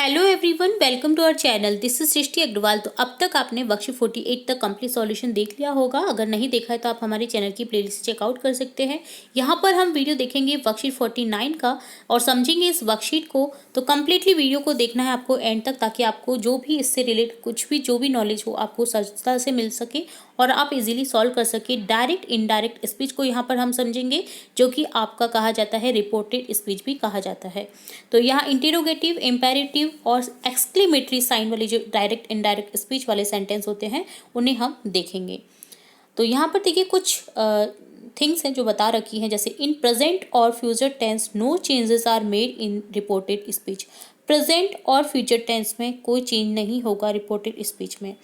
Hello everyone, welcome to our channel. This is Srishti Agrawal. तो अब तक आपने वर्कशीट 48 तक कंप्लीट सॉल्यूशन देख लिया होगा। अगर नहीं देखा है तो आप हमारे चैनल की प्लेलिस्ट चेकआउट कर सकते हैं। यहाँ पर हम वीडियो देखेंगे वर्कशीट 49 का और समझेंगे इस वर्कशीट को। तो कम्प्लीटली वीडियो को देखना है आपको एंड तक, ताकि आपको जो भी इससे रिलेटेड कुछ भी जो भी नॉलेज हो आपको सहजता से मिल सके और आप इजीली सॉल्व कर सके। डायरेक्ट इनडायरेक्ट स्पीच को यहाँ पर हम समझेंगे, जो कि आपका कहा जाता है रिपोर्टेड स्पीच भी कहा जाता है। तो यहाँ इंटेरोगेटिव, इम्पेरेटिव और एक्सक्लेमेटरी साइन वाले जो डायरेक्ट इनडायरेक्ट स्पीच वाले सेंटेंस होते हैं उन्हें हम देखेंगे। तो यहाँ पर देखिए कुछ थिंग्स हैं जो बता रखी हैं, जैसे इन प्रेजेंट और future tense no changes are made in reported speech. Present और फ्यूचर टेंस में कोई चेंज नहीं होगा रिपोर्टेड स्पीच में।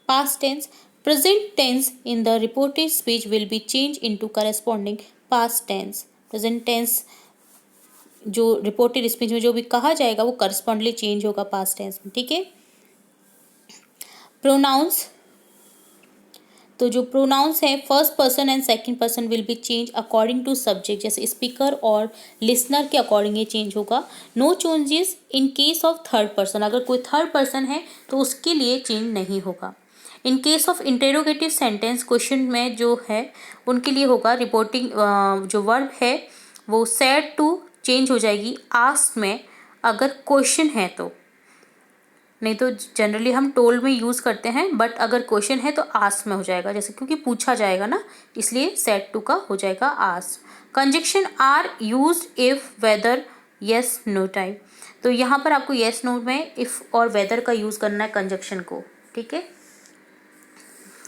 Past tense, present tense in the reported speech will be change into corresponding past tense. Present tense जो reported speech में जो भी कहा जाएगा वो करस्पॉन्डली चेंज होगा पास्ट टेंस में, ठीक है। प्रोनाउंस, तो जो प्रोनाउंस है first person and second person will be change according to subject, जैसे स्पीकर और लिसनर के अकॉर्डिंग ये चेंज होगा। No changes in case of third person, अगर कोई थर्ड पर्सन है तो उसके लिए चेंज नहीं होगा। इन case of interrogative sentence, question में जो है उनके लिए होगा रिपोर्टिंग जो वर्ब है वो सेड टू चेंज हो जाएगी आस्क में, अगर क्वेश्चन है तो। नहीं तो जनरली हम टोल्ड में यूज़ करते हैं, बट अगर क्वेश्चन है तो आस्क में हो जाएगा, जैसे क्योंकि पूछा जाएगा ना, इसलिए सेड टू का हो जाएगा ask. Conjunction are used if whether yes no type, तो यहाँ पर आपको येस नो में इफ और वेदर का यूज़ करना है कंजक्शन को, ठीक है।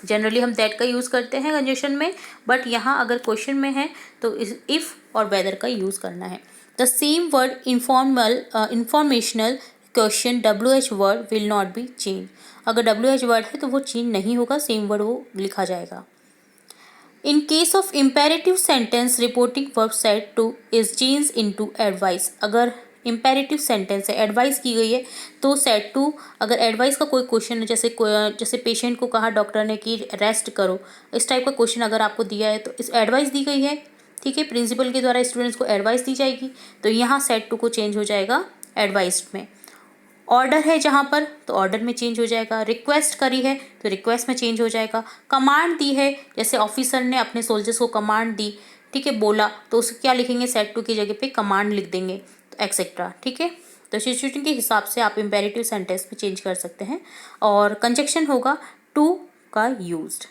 जनरली हम दैट का यूज़ करते हैं कंजक्शन में, बट यहाँ अगर क्वेश्चन में है तो इफ़ और वेदर का यूज़ करना है। The same word informational question WH word will not be change, अगर WH वर्ड है तो वो चेंज नहीं होगा, सेम वर्ड वो लिखा जाएगा। इन case of imperative sentence reporting verb said to is change into advice, अगर इम्पेरेटिव सेंटेंस है एडवाइस की गई है तो सेड टू, अगर एडवाइस का कोई क्वेश्चन है, जैसे पेशेंट को कहा डॉक्टर ने कि रेस्ट करो, इस टाइप का क्वेश्चन अगर आपको दिया है तो इस एडवाइस दी गई है, ठीक है, प्रिंसिपल के द्वारा स्टूडेंट्स को एडवाइस दी जाएगी, तो यहाँ सेड टू को चेंज हो जाएगा एडवाइस्ड में। ऑर्डर है जहाँ पर तो ऑर्डर में चेंज हो जाएगा। रिक्वेस्ट करी है तो रिक्वेस्ट में चेंज हो जाएगा। कमांड दी है, जैसे ऑफिसर ने अपने सोल्जर्स को कमांड दी, ठीक है, बोला, तो उसको क्या लिखेंगे, सेड टू की जगह पे कमांड लिख देंगे, तो एक्सेट्रा, ठीक है। तो सिचुएशन के हिसाब से आप इम्पेरेटिव सेंटेंस में चेंज कर सकते हैं। और कंजक्शन होगा टू का यूज्ड,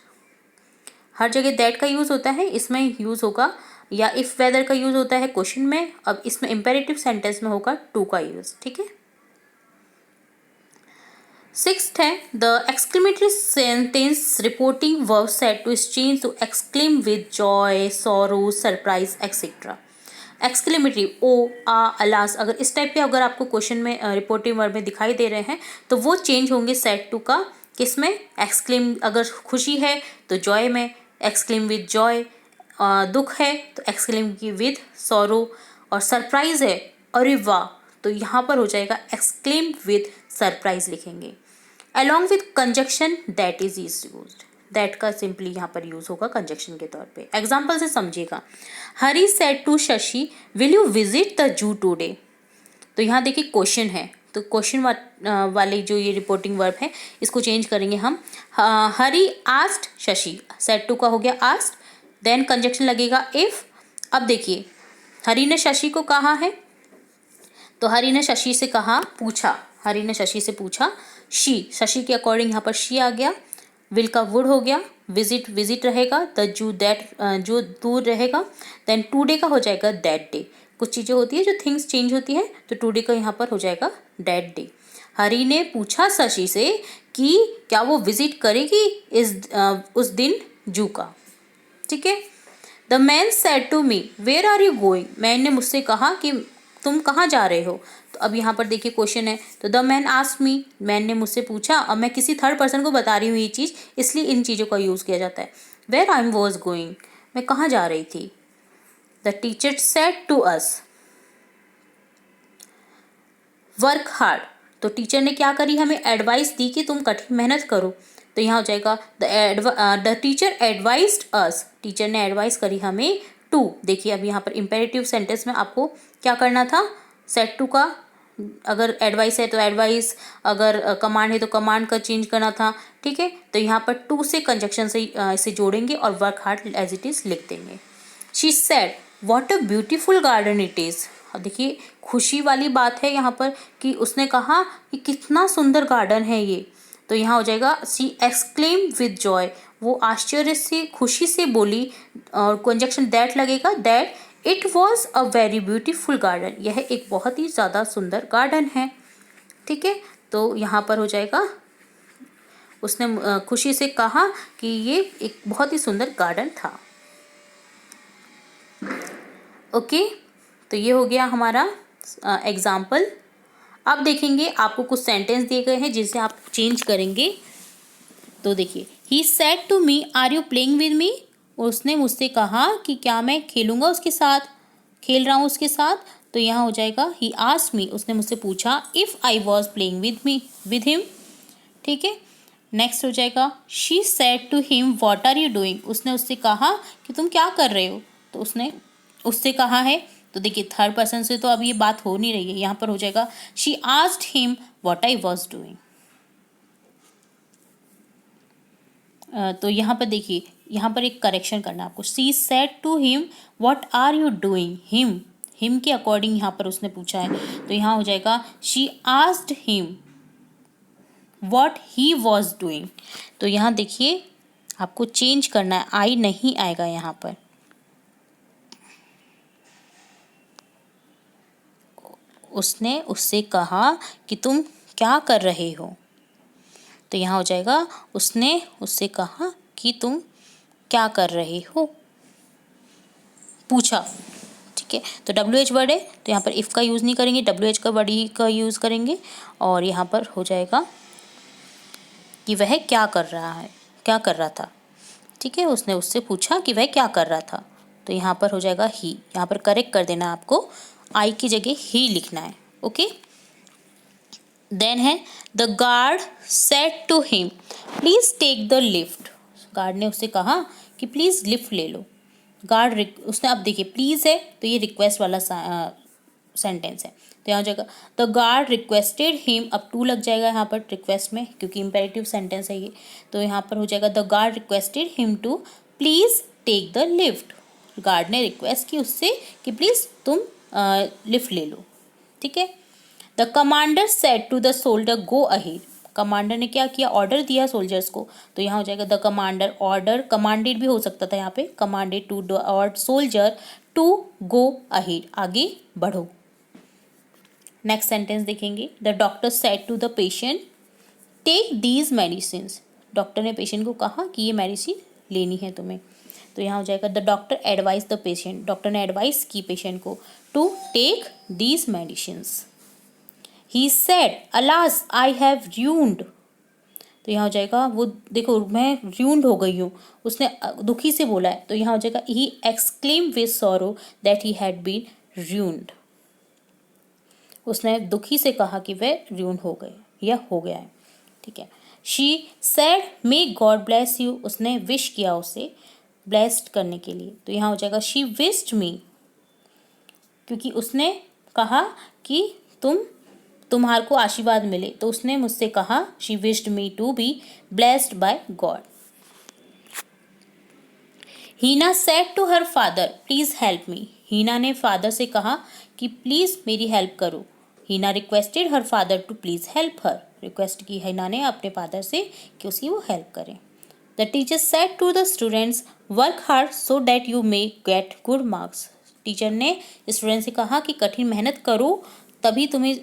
हर जगह दैट का यूज़ होता है, इसमें यूज़ होगा, या इफ़ वेदर का यूज़ होता है क्वेश्चन में, अब इसमें इम्पेरेटिव सेंटेंस में होगा टू का यूज़, ठीक है। सिक्स्थ है the exclamatory sentence reporting verb said to is change to exclaim with joy, sorrow, surprise etcetera. Exclamatory oh, ah, alas, अगर इस टाइप के अगर आपको क्वेश्चन में रिपोर्टिंग वर्ब में दिखाई दे रहे हैं तो वो चेंज होंगे सेड टू का, किस में, एक्सक्लेम, अगर खुशी है तो जॉय में, एक्सक्लेम विद जॉय, दुख है तो एक्सक्लेम की विद सॉरो, और सरप्राइज है अरे वाह, तो यहाँ पर हो जाएगा एक्सक्लेम विद सरप्राइज लिखेंगे। Along with conjunction that is used, that का सिंपली यहाँ पर यूज होगा कंजक्शन के तौर पे। एग्जाम्पल से समझिएगा, Hari said to Shashi will you visit the zoo today, तो यहाँ देखिए क्वेश्चन है, तो क्वेश्चन वाले जो ये रिपोर्टिंग वर्ब है इसको चेंज करेंगे हम। हरी आस्क्ड शशि, सेड टू का हो गया आस्क्ड, देन कंजक्शन लगेगा इफ। अब देखिए हरी ने शशि को कहा है तो हरी ने शशि से कहा, पूछा, हरी ने शशि से पूछा, शी, शशि के अकॉर्डिंग यहाँ पर शी आ गया, विल का वुड हो गया, विजिट, विजिट रहेगा, द जू दैट, जो दूर रहेगा, देन टूडे का हो जाएगा दैट डे। कुछ चीज़ें होती है जो थिंग्स चेंज होती है, तो टूडे का यहाँ पर हो जाएगा दैट डे। हरी ने पूछा शशि से कि क्या वो विजिट करेगी उस दिन जू का, ठीक है। The man said to me where are you going, man ने मुझसे कहा कि तुम कहाँ जा रहे हो, तो अब यहाँ पर देखिए क्वेश्चन है, तो the man asked me, man ने मुझसे पूछा, अब मैं किसी थर्ड पर्सन को बता रही हूँ ये चीज़, इसलिए इन चीज़ों का यूज़ किया जाता है। वेयर आई वॉज गोइंग, मैं कहाँ जा रही थी। The teacher said to us work hard, तो टीचर ने क्या करी, हमें एडवाइस दी कि तुम कठिन मेहनत करो, तो यहाँ हो जाएगा the teacher advised us, teacher ने एडवाइस करी हमें टू। देखिए अब यहाँ पर इम्पेरेटिव सेंटेंस में आपको क्या करना था, सेड टू का अगर एडवाइस है तो एडवाइस, अगर कमांड है तो कमांड का चेंज करना था, ठीक है। तो यहाँ पर टू से कंजक्शन से इसे जोड़ेंगे और work hard as it is लिख देंगे। She said what a beautiful garden it is. देखिए खुशी वाली बात है यहाँ पर कि उसने कहा कि कितना सुंदर गार्डन है ये। तो यहाँ हो जाएगा शी एक्सक्लेम विद जॉय, वो आश्चर्य से खुशी से बोली, और कंजक्शन दैट लगेगा, that it was a very beautiful garden, यह एक बहुत ही ज़्यादा सुंदर गार्डन है, ठीक है। तो यहाँ पर हो जाएगा उसने खुशी से कहा कि ये एक बहुत ही सुंदर गार्डन था। ओके, तो ये हो गया हमारा एग्जाम्पल। अब देखेंगे आपको कुछ सेंटेंस दिए गए हैं जिसे आप चेंज करेंगे। तो देखिए, he said to me are you playing with me, उसने मुझसे कहा कि क्या मैं खेलूंगा उसके साथ, खेल रहा हूँ उसके साथ। तो यहाँ हो जाएगा ही आस्क्ड मी, उसने मुझसे पूछा if I was playing with him, ठीक है। नेक्स्ट हो जाएगा she said to him what are you doing, उसने उससे कहा कि तुम क्या कर रहे हो, तो उसने उससे कहा है। तो देखिए थर्ड पर्सन से तो अब ये बात हो नहीं रही है, यहाँ पर हो जाएगा she asked him what I was doing. तो यहाँ पर देखिए, यहाँ पर एक करेक्शन करना है आपको। She said to him what are you doing, him के अकॉर्डिंग यहाँ पर उसने पूछा है। तो यहाँ हो जाएगा she asked him what he was doing. तो यहाँ देखिए आपको चेंज करना है, आई नहीं आएगा यहाँ पर। उसने उससे कहा कि तुम क्या कर रहे हो, तो यहाँ हो जाएगा उसने उससे कहा कि तुम क्या कर रहे हो, पूछा, ठीक है। तो WH वर्ड है तो यहाँ पर इफ़ का यूज़ नहीं करेंगे, WH का वर्ड ही का यूज़ करेंगे। और यहाँ पर हो जाएगा कि वह क्या कर रहा है, क्या कर रहा था, ठीक है। उसने उससे पूछा कि वह क्या कर रहा था, तो यहाँ पर हो जाएगा ही। यहाँ पर करेक्ट कर देना, आपको आई की जगह ही लिखना है, ओके। देन है the guard said to him please take the lift, guard ने उससे कहा कि प्लीज़ लिफ्ट ले लो। गार्ड उसने, अब देखिए प्लीज़ है तो ये रिक्वेस्ट वाला सेंटेंस है, तो यहाँ हो जाएगा द गार्ड रिक्वेस्टेड हिम, अब टू लग जाएगा यहाँ पर रिक्वेस्ट में क्योंकि इम्पेरेटिव सेंटेंस है ये। तो यहाँ पर हो जाएगा the guard requested him to please take the lift, guard ने रिक्वेस्ट की उससे कि प्लीज़ तुम लिफ्ट ले लो, ठीक है। The commander said to the soldier go ahead, commander ने क्या किया, ऑर्डर दिया सोल्जर्स को। तो यहाँ हो जाएगा द कमांडर, ऑर्डर कमांडेड भी हो सकता था यहाँ पे, commanded to the soldier to go ahead, आगे बढ़ो। नेक्स्ट सेंटेंस देखेंगे, the doctor said to the patient take these medicines, doctor ने पेशेंट को कहा कि ये मेडिसिन लेनी है तुम्हें। तो यहाँ हो जाएगा the doctor advised the patient, doctor ने एडवाइस की पेशेंट को to take these medicines. He said alas I have ruined, तो यहाँ हो जाएगा वो देखो मैं र्यून्ड हो गई हूँ, उसने दुखी से बोला है। तो यहाँ हो जाएगा he exclaimed with sorrow that he had been ruined, उसने दुखी से कहा कि वह र्यून्ड हो गए या हो गया है, ठीक है। She said may God bless you, उसने विश किया उसे ब्लेस्ड करने के लिए। तो यहाँ हो जाएगा शी विश्ड मी, क्योंकि उसने कहा कि तुम्हारे को आशीर्वाद मिले, तो उसने मुझसे कहा she wished me to be blessed by God. Heena said to her father please help me, Heena ने फादर से कहा कि प्लीज़ मेरी हेल्प करो। Heena requested her father to please help her, request की हीना ने अपने फादर से कि उसकी वो हेल्प करें। The teacher said to the students work hard so that you may get good marks, teacher ने स्टूडेंट से कहा कि कठिन मेहनत करो तभी तुम्हें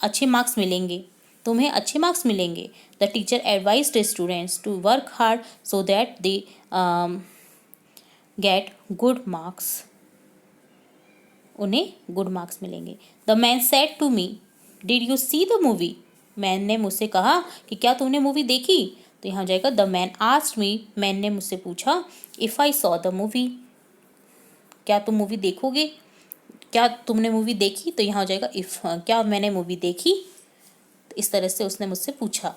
अच्छे मार्क्स मिलेंगे, तुम्हें अच्छे मार्क्स मिलेंगे। The teacher advised students to work hard so that they get good marks, उन्हें गुड मार्क्स मिलेंगे। The man said to me did you see the movie, man ने मुझसे कहा कि क्या तुमने मूवी देखी। तो यहाँ जाएगा the man asked me, man ने मुझसे पूछा if I saw the movie, क्या तुम मूवी देखोगे, क्या तुमने मूवी देखी। तो यहाँ हो जाएगा इफ़, क्या मैंने मूवी देखी, तो इस तरह से उसने मुझसे पूछा।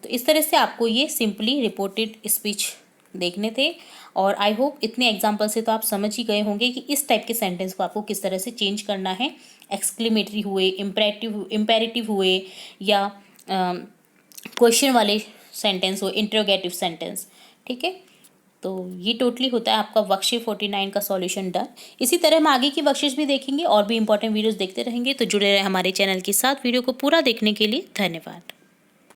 तो इस तरह से आपको ये सिंपली रिपोर्टेड स्पीच देखने थे, और आई होप इतने एग्जाम्पल से तो आप समझ ही गए होंगे कि इस टाइप के सेंटेंस को आपको किस तरह से चेंज करना है एक्सक्लेमेटरी हुए, इम्पेरेटिव हुए, या क्वेश्चन वाले सेंटेंस हो, इंट्रोगेटिव सेंटेंस। ठीक है, तो ये टोटली होता है आपका वर्कशीट 49 का सॉल्यूशन डन। इसी तरह हम आगे की वर्कशीट्स भी देखेंगे और भी इंपॉर्टेंट वीडियोस देखते रहेंगे, तो जुड़े रहे हमारे चैनल के साथ। वीडियो को पूरा देखने के लिए धन्यवाद।